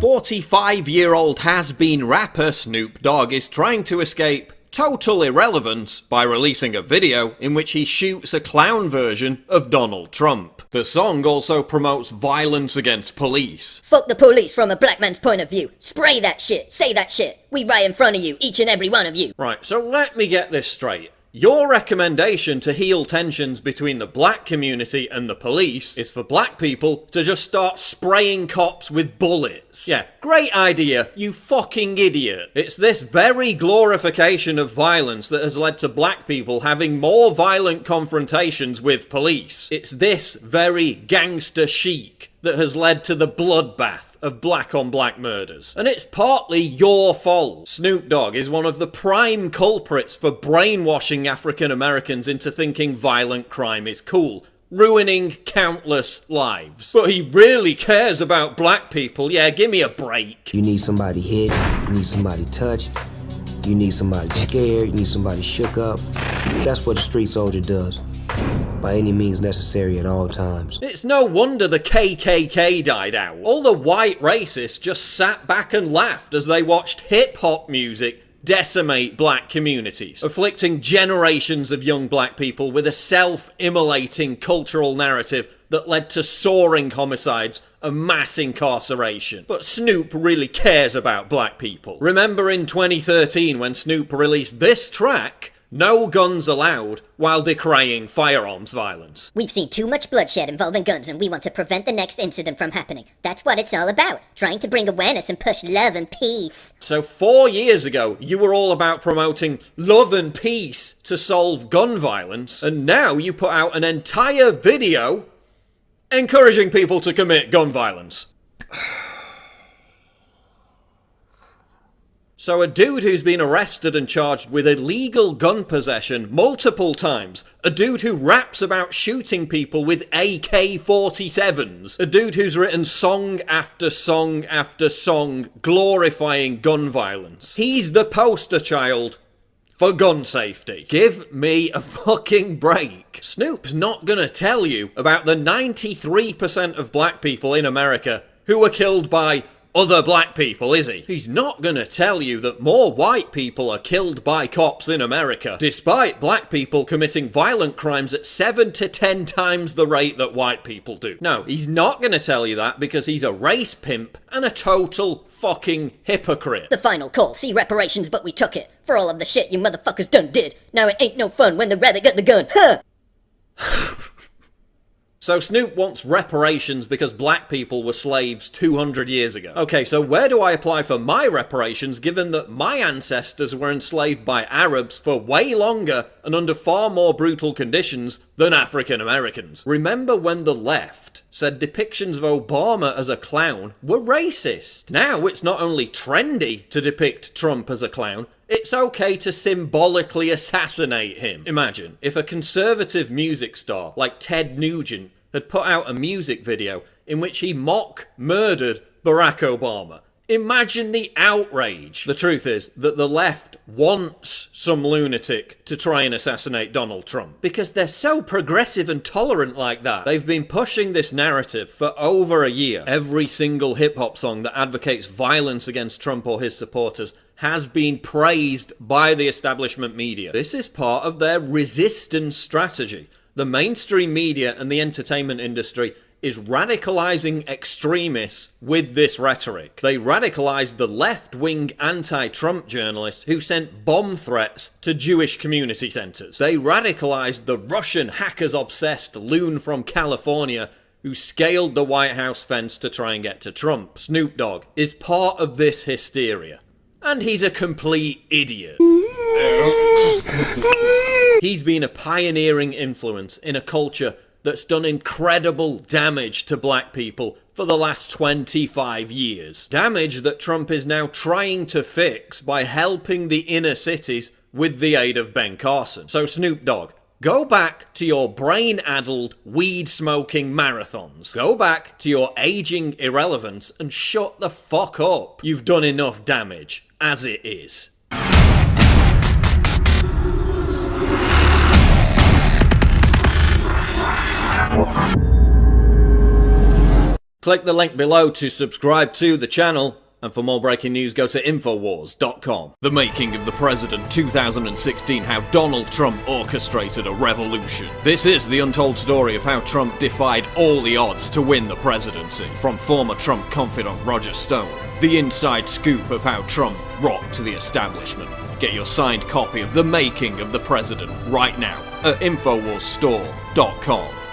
45-year-old has-been rapper Snoop Dogg is trying to escape total irrelevance by releasing a video in which he shoots a clown version of Donald Trump. The song also promotes violence against police. Fuck the police from a black man's point of view. Spray that shit, say that shit. We right in front of you, each and every one of you. Right, so let me get this straight. Your recommendation to heal tensions between the black community and the police is for black people to just start spraying cops with bullets. Yeah, great idea, you fucking idiot. It's this very glorification of violence that has led to black people having more violent confrontations with police. It's this very gangster chic that has led to the bloodbath of black-on-black murders. And it's partly your fault. Snoop Dogg is one of the prime culprits for brainwashing African Americans into thinking violent crime is cool, ruining countless lives. But he really cares about black people, yeah, give me a break. You need somebody hit, you need somebody touched, you need somebody scared, you need somebody shook up. That's what a street soldier does. By any means necessary at all times. It's no wonder the KKK died out. All the white racists just sat back and laughed as they watched hip-hop music decimate black communities, afflicting generations of young black people with a self-immolating cultural narrative that led to soaring homicides and mass incarceration. But Snoop really cares about black people. Remember in 2013 when Snoop released this track, "No Guns Allowed," while decrying firearms violence. We've seen too much bloodshed involving guns and we want to prevent the next incident from happening. That's what it's all about. Trying to bring awareness and push love and peace. So 4 years ago, you were all about promoting love and peace to solve gun violence, and now you put out an entire video encouraging people to commit gun violence. So a dude who's been arrested and charged with illegal gun possession multiple times, a dude who raps about shooting people with AK-47s, a dude who's written song after song after song glorifying gun violence. He's the poster child for gun safety. Give me a fucking break. Snoop's not gonna tell you about the 93% of black people in America who were killed by other black people, is he? He's not gonna tell you that more white people are killed by cops in America, despite black people committing violent crimes at 7 to 10 times the rate that white people do. No, he's not gonna tell you that because he's a race pimp and a total fucking hypocrite. The final call, see reparations but we took it. For all of the shit you motherfuckers done did. Now it ain't no fun when the rabbit got the gun, huh? So Snoop wants reparations because black people were slaves 200 years ago. Okay, so where do I apply for my reparations given that my ancestors were enslaved by Arabs for way longer and under far more brutal conditions than African Americans? Remember when the left said depictions of Obama as a clown were racist? Now it's not only trendy to depict Trump as a clown, it's okay to symbolically assassinate him. Imagine if a conservative music star like Ted Nugent had put out a music video in which he murdered Barack Obama. Imagine the outrage. The truth is that the left wants some lunatic to try and assassinate Donald Trump because they're so progressive and tolerant like that. They've been pushing this narrative for over a year. Every single hip-hop song that advocates violence against Trump or his supporters has been praised by the establishment media. This is part of their resistance strategy. The mainstream media and the entertainment industry is radicalizing extremists with this rhetoric. They radicalized the left-wing anti-Trump journalist who sent bomb threats to Jewish community centers. They radicalized the Russian hackers-obsessed loon from California who scaled the White House fence to try and get to Trump. Snoop Dogg is part of this hysteria. And he's a complete idiot. He's been a pioneering influence in a culture that's done incredible damage to black people for the last 25 years. Damage that Trump is now trying to fix by helping the inner cities with the aid of Ben Carson. So Snoop Dogg, go back to your brain-addled, weed-smoking marathons. Go back to your aging irrelevance and shut the fuck up. You've done enough damage as it is. Click the link below to subscribe to the channel. And for more breaking news, go to Infowars.com. The Making of the President 2016, how Donald Trump orchestrated a revolution. This is the untold story of how Trump defied all the odds to win the presidency. From former Trump confidant Roger Stone, the inside scoop of how Trump rocked the establishment. Get your signed copy of The Making of the President right now at InfoWarsStore.com.